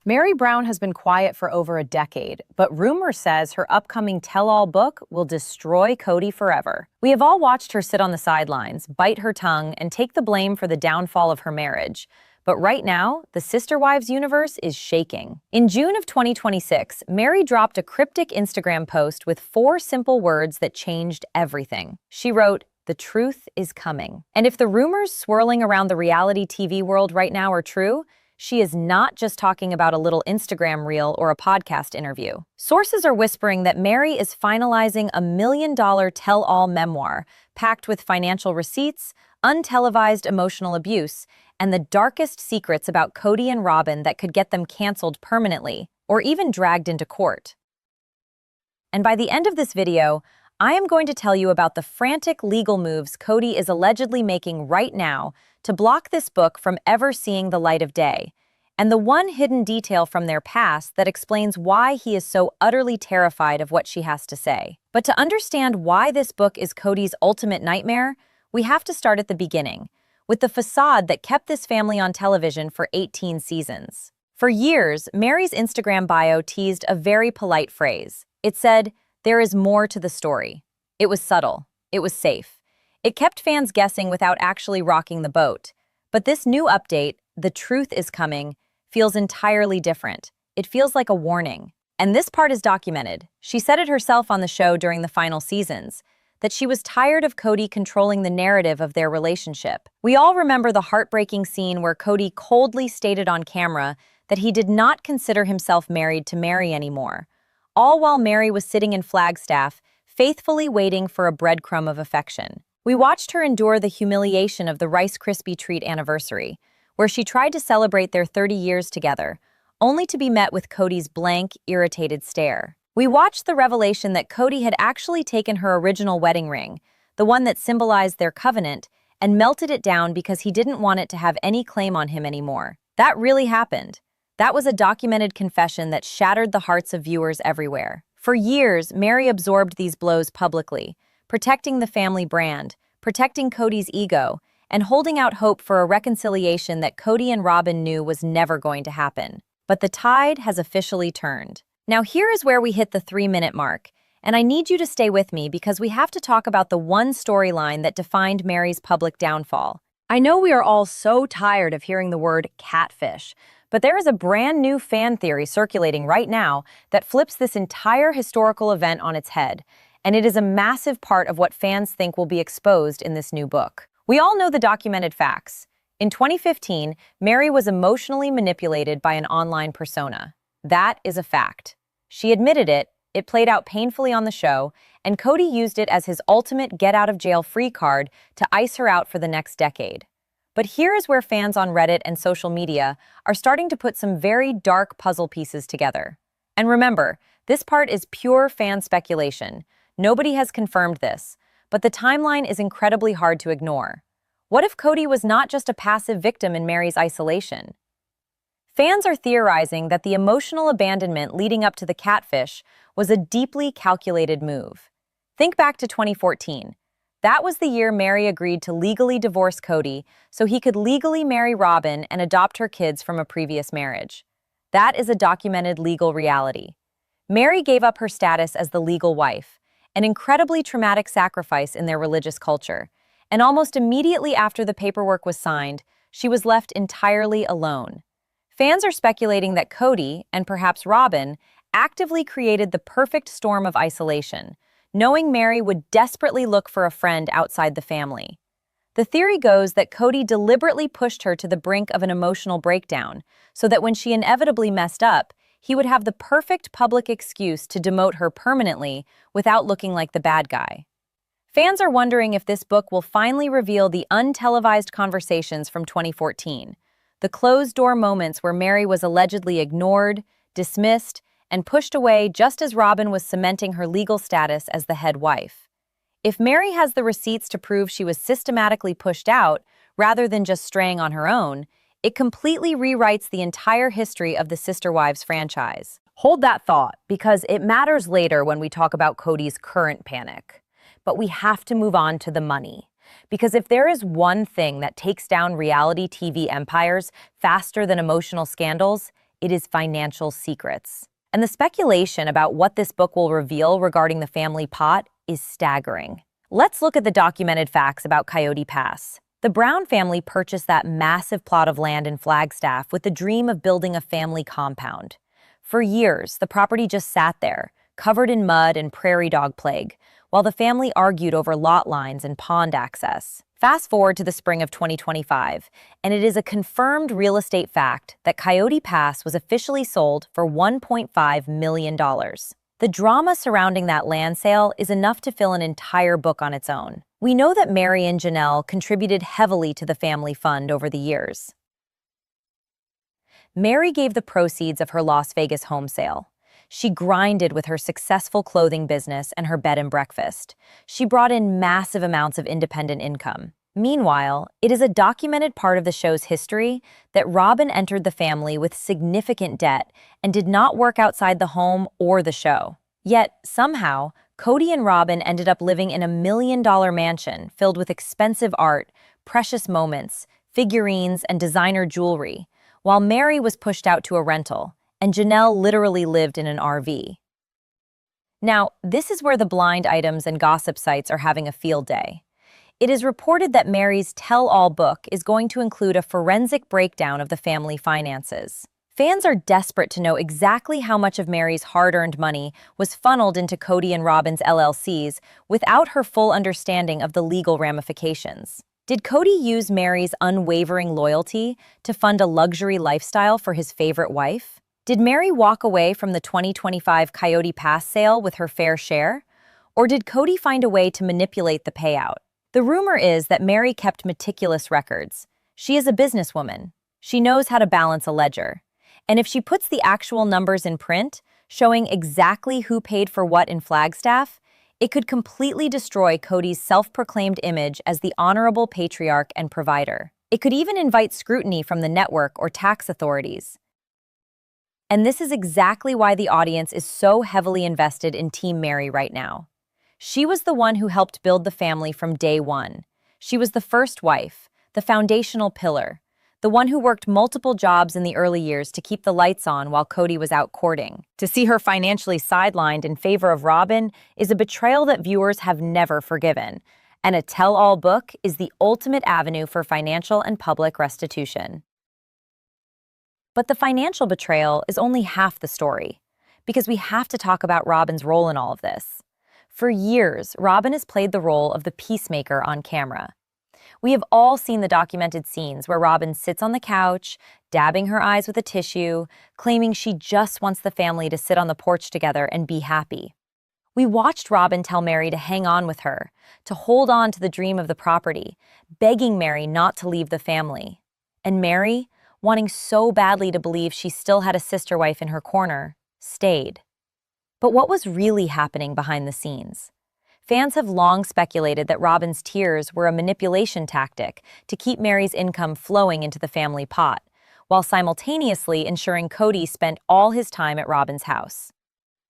Meri Brown has been quiet for over a decade, but rumor says her upcoming tell-all book will destroy Kody forever. We have all watched her sit on the sidelines, bite her tongue, and take the blame for the downfall of her marriage. But right now, the Sister Wives universe is shaking. In June of 2026, Meri dropped a cryptic Instagram post with 4 simple words that changed everything. She wrote, "The truth is coming." And if the rumors swirling around the reality TV world right now are true, she is not just talking about a little Instagram reel or a podcast interview. Sources are whispering that Meri is finalizing a $1 million tell-all memoir packed with financial receipts, untelevised emotional abuse, and the darkest secrets about Kody and Robyn that could get them canceled permanently or even dragged into court. And by the end of this video, I am going to tell you about the frantic legal moves Kody is allegedly making right now to block this book from ever seeing the light of day, and the one hidden detail from their past that explains why he is so utterly terrified of what she has to say. But to understand why this book is Kody's ultimate nightmare, we have to start at the beginning, with the facade that kept this family on television for 18 seasons. For years, Meri's Instagram bio teased a very polite phrase. It said, "There is more to the story." It was subtle. It was safe. It kept fans guessing without actually rocking the boat. But this new update, "The truth is coming," feels entirely different. It feels like a warning. And this part is documented. She said it herself on the show during the final seasons, that she was tired of Kody controlling the narrative of their relationship. We all remember the heartbreaking scene where Kody coldly stated on camera that he did not consider himself married to Meri anymore, all while Meri was sitting in Flagstaff, faithfully waiting for a breadcrumb of affection. We watched her endure the humiliation of the Rice Krispie treat anniversary, where she tried to celebrate their 30 years together, only to be met with Kody's blank, irritated stare. We watched the revelation that Kody had actually taken her original wedding ring, the one that symbolized their covenant, and melted it down because he didn't want it to have any claim on him anymore. That really happened. That was a documented confession that shattered the hearts of viewers everywhere. For years, Meri absorbed these blows publicly, protecting the family brand, protecting Kody's ego, and holding out hope for a reconciliation that Kody and Robyn knew was never going to happen. But the tide has officially turned. Now here is where we hit the 3-minute mark, and I need you to stay with me because we have to talk about the one storyline that defined Meri's public downfall. I know we are all so tired of hearing the word catfish, but there is a brand new fan theory circulating right now that flips this entire historical event on its head, and it is a massive part of what fans think will be exposed in this new book. We all know the documented facts. In 2015, Meri was emotionally manipulated by an online persona. That is a fact. She admitted it played out painfully on the show, and Kody used it as his ultimate get-out-of-jail-free card to ice her out for the next decade. But here is where fans on Reddit and social media are starting to put some very dark puzzle pieces together. And remember, this part is pure fan speculation. Nobody has confirmed this, but the timeline is incredibly hard to ignore. What if Kody was not just a passive victim in Meri's isolation? Fans are theorizing that the emotional abandonment leading up to the catfish was a deeply calculated move. Think back to 2014. That was the year Meri agreed to legally divorce Kody so he could legally marry Robyn and adopt her kids from a previous marriage. That is a documented legal reality. Meri gave up her status as the legal wife, an incredibly traumatic sacrifice in their religious culture, and almost immediately after the paperwork was signed, she was left entirely alone. Fans are speculating that Kody, and perhaps Robyn, actively created the perfect storm of isolation, knowing Meri would desperately look for a friend outside the family. The theory goes that Kody deliberately pushed her to the brink of an emotional breakdown, so that when she inevitably messed up, he would have the perfect public excuse to demote her permanently without looking like the bad guy. Fans are wondering if this book will finally reveal the untelevised conversations from 2014, the closed-door moments where Meri was allegedly ignored, dismissed, and pushed away just as Robyn was cementing her legal status as the head wife. If Meri has the receipts to prove she was systematically pushed out, rather than just straying on her own, it completely rewrites the entire history of the Sister Wives franchise. Hold that thought, because it matters later when we talk about Kody's current panic. But we have to move on to the money. Because if there is one thing that takes down reality TV empires faster than emotional scandals, it is financial secrets. And the speculation about what this book will reveal regarding the family pot is staggering. Let's look at the documented facts about Coyote Pass. The Brown family purchased that massive plot of land in Flagstaff with the dream of building a family compound. For years, the property just sat there, covered in mud and prairie dog plague, while the family argued over lot lines and pond access. Fast forward to the spring of 2025, and it is a confirmed real estate fact that Coyote Pass was officially sold for $1.5 million. The drama surrounding that land sale is enough to fill an entire book on its own. We know that Meri and Janelle contributed heavily to the family fund over the years. Meri gave the proceeds of her Las Vegas home sale. She grinded with her successful clothing business and her bed and breakfast. She brought in massive amounts of independent income. Meanwhile, it is a documented part of the show's history that Robyn entered the family with significant debt and did not work outside the home or the show. Yet, somehow, Kody and Robyn ended up living in a $1 million mansion filled with expensive art, precious moments, figurines, and designer jewelry, while Meri was pushed out to a rental, and Janelle literally lived in an RV. Now, this is where the blind items and gossip sites are having a field day. It is reported that Meri's tell-all book is going to include a forensic breakdown of the family finances. Fans are desperate to know exactly how much of Meri's hard-earned money was funneled into Kody and Robyn's LLCs without her full understanding of the legal ramifications. Did Kody use Meri's unwavering loyalty to fund a luxury lifestyle for his favorite wife? Did Meri walk away from the 2025 Coyote Pass sale with her fair share? Or did Kody find a way to manipulate the payout? The rumor is that Meri kept meticulous records. She is a businesswoman. She knows how to balance a ledger. And if she puts the actual numbers in print, showing exactly who paid for what in Flagstaff, it could completely destroy Kody's self-proclaimed image as the honorable patriarch and provider. It could even invite scrutiny from the network or tax authorities. And this is exactly why the audience is so heavily invested in Team Meri right now. She was the one who helped build the family from day one. She was the first wife, the foundational pillar, the one who worked multiple jobs in the early years to keep the lights on while Kody was out courting. To see her financially sidelined in favor of Robyn is a betrayal that viewers have never forgiven, and a tell-all book is the ultimate avenue for financial and public restitution. But the financial betrayal is only half the story, because we have to talk about Robyn's role in all of this. For years, Robyn has played the role of the peacemaker on camera. We have all seen the documented scenes where Robyn sits on the couch, dabbing her eyes with a tissue, claiming she just wants the family to sit on the porch together and be happy. We watched Robyn tell Meri to hang on with her, to hold on to the dream of the property, begging Meri not to leave the family. And Meri, wanting so badly to believe she still had a sister wife in her corner, stayed. But what was really happening behind the scenes? Fans have long speculated that Robyn's tears were a manipulation tactic to keep Meri's income flowing into the family pot, while simultaneously ensuring Kody spent all his time at Robyn's house.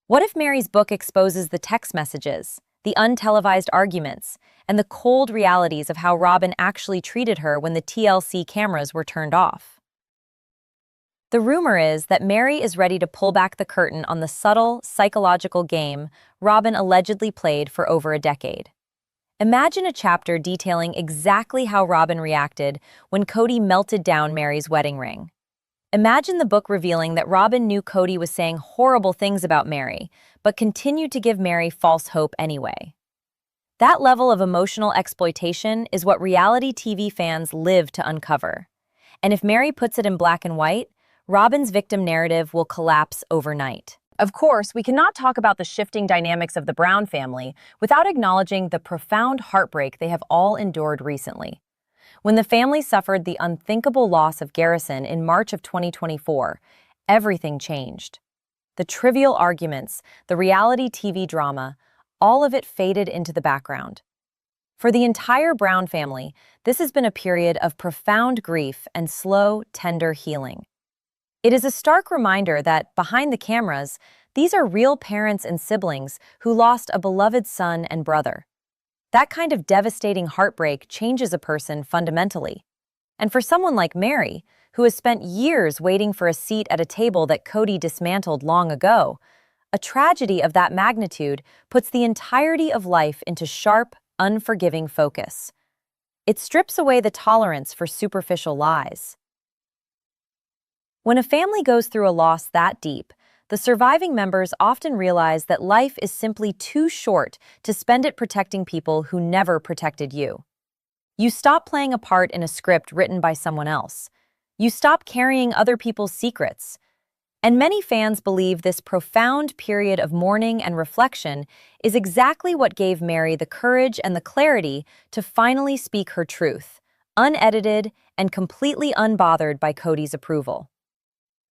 What if Meri's book exposes the text messages, the untelevised arguments, and the cold realities of how Robyn actually treated her when the TLC cameras were turned off? The rumor is that Meri is ready to pull back the curtain on the subtle, psychological game Robyn allegedly played for over a decade. Imagine a chapter detailing exactly how Robyn reacted when Kody melted down Meri's wedding ring. Imagine the book revealing that Robyn knew Kody was saying horrible things about Meri, but continued to give Meri false hope anyway. That level of emotional exploitation is what reality TV fans live to uncover. And if Meri puts it in black and white, Robyn's victim narrative will collapse overnight. Of course, we cannot talk about the shifting dynamics of the Brown family without acknowledging the profound heartbreak they have all endured recently. When the family suffered the unthinkable loss of Garrison in March of 2024, everything changed. The trivial arguments, the reality TV drama, all of it faded into the background. For the entire Brown family, this has been a period of profound grief and slow, tender healing. It is a stark reminder that, behind the cameras, these are real parents and siblings who lost a beloved son and brother. That kind of devastating heartbreak changes a person fundamentally. And for someone like Meri, who has spent years waiting for a seat at a table that Kody dismantled long ago. A tragedy of that magnitude puts the entirety of life into sharp, unforgiving focus. It strips away the tolerance for superficial lies. When a family goes through a loss that deep, the surviving members often realize that life is simply too short to spend it protecting people who never protected you. You stop playing a part in a script written by someone else. You stop carrying other people's secrets. And many fans believe this profound period of mourning and reflection is exactly what gave Meri the courage and the clarity to finally speak her truth, unedited and completely unbothered by Kody's approval.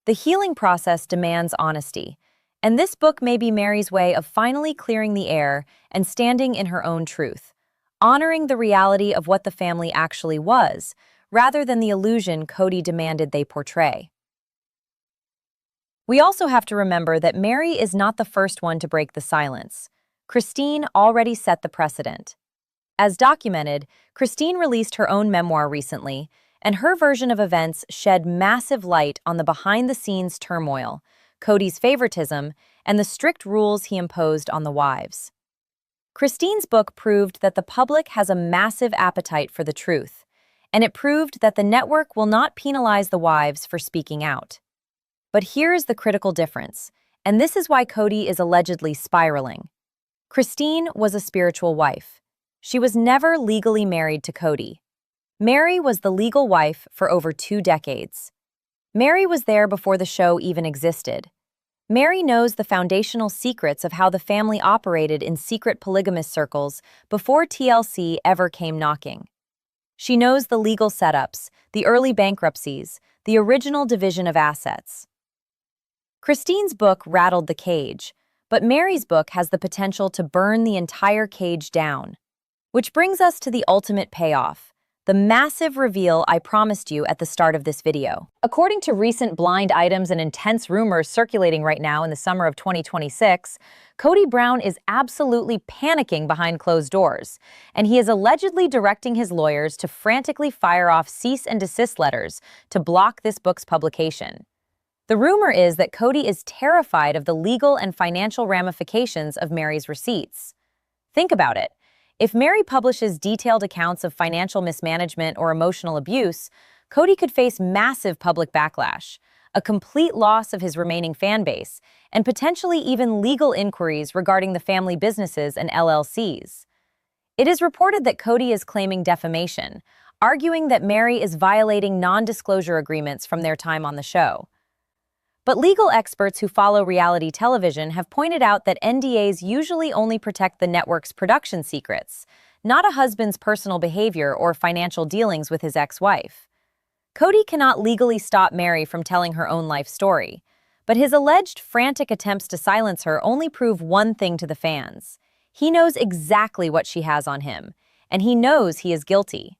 The healing process demands honesty, and this book may be Meri's way of finally clearing the air and standing in her own truth, honoring the reality of what the family actually was, rather than the illusion Kody demanded they portray. We also have to remember that Meri is not the first one to break the silence. Christine already set the precedent. As documented, Christine released her own memoir recently, and her version of events shed massive light on the behind-the-scenes turmoil, Kody's favoritism, and the strict rules he imposed on the wives. Christine's book proved that the public has a massive appetite for the truth, and it proved that the network will not penalize the wives for speaking out. But here's the critical difference, and this is why Kody is allegedly spiraling. Christine was a spiritual wife. She was never legally married to Kody. Meri was the legal wife for over 2 decades. Meri was there before the show even existed. Meri knows the foundational secrets of how the family operated in secret polygamous circles before TLC ever came knocking. She knows the legal setups, the early bankruptcies, the original division of assets. Christine's book rattled the cage, but Meri's book has the potential to burn the entire cage down. Which brings us to the ultimate payoff, the massive reveal I promised you at the start of this video. According to recent blind items and intense rumors circulating right now in the summer of 2026, Kody Brown is absolutely panicking behind closed doors, and he is allegedly directing his lawyers to frantically fire off cease and desist letters to block this book's publication. The rumor is that Kody is terrified of the legal and financial ramifications of Meri's receipts. Think about it. If Meri publishes detailed accounts of financial mismanagement or emotional abuse, Kody could face massive public backlash, a complete loss of his remaining fan base, and potentially even legal inquiries regarding the family businesses and LLCs. It is reported that Kody is claiming defamation, arguing that Meri is violating non-disclosure agreements from their time on the show. But legal experts who follow reality television have pointed out that NDAs usually only protect the network's production secrets, not a husband's personal behavior or financial dealings with his ex-wife. Kody cannot legally stop Meri from telling her own life story, but his alleged frantic attempts to silence her only prove one thing to the fans. He knows exactly what she has on him, and he knows he is guilty.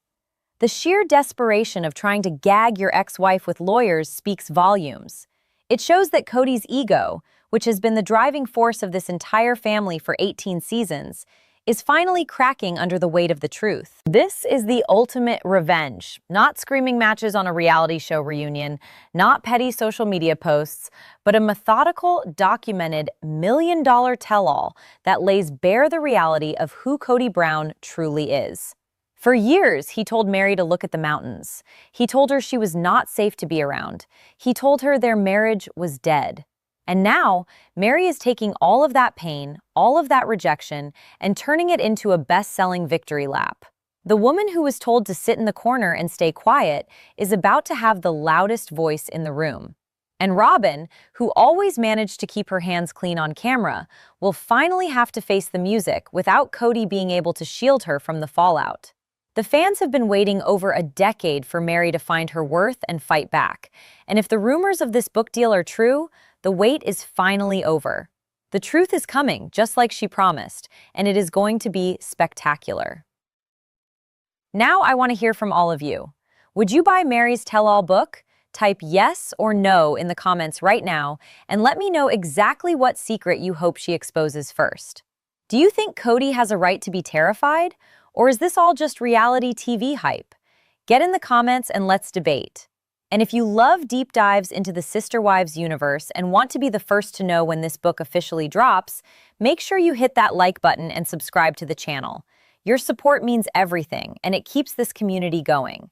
The sheer desperation of trying to gag your ex-wife with lawyers speaks volumes. It shows that Kody's ego, which has been the driving force of this entire family for 18 seasons, is finally cracking under the weight of the truth. This is the ultimate revenge, not screaming matches on a reality show reunion, not petty social media posts, but a methodical, documented, million-dollar tell-all that lays bare the reality of who Kody Brown truly is. For years, he told Meri to look at the mountains. He told her she was not safe to be around. He told her their marriage was dead. And now, Meri is taking all of that pain, all of that rejection, and turning it into a best-selling victory lap. The woman who was told to sit in the corner and stay quiet is about to have the loudest voice in the room. And Robyn, who always managed to keep her hands clean on camera, will finally have to face the music without Kody being able to shield her from the fallout. The fans have been waiting over a decade for Meri to find her worth and fight back. And if the rumors of this book deal are true, the wait is finally over. The truth is coming, just like she promised, and it is going to be spectacular. Now I want to hear from all of you. Would you buy Meri's tell-all book? Type yes or no in the comments right now, and let me know exactly what secret you hope she exposes first. Do you think Kody has a right to be terrified? Or is this all just reality TV hype? Get in the comments and let's debate. And if you love deep dives into the Sister Wives universe and want to be the first to know when this book officially drops, make sure you hit that like button and subscribe to the channel. Your support means everything, and it keeps this community going.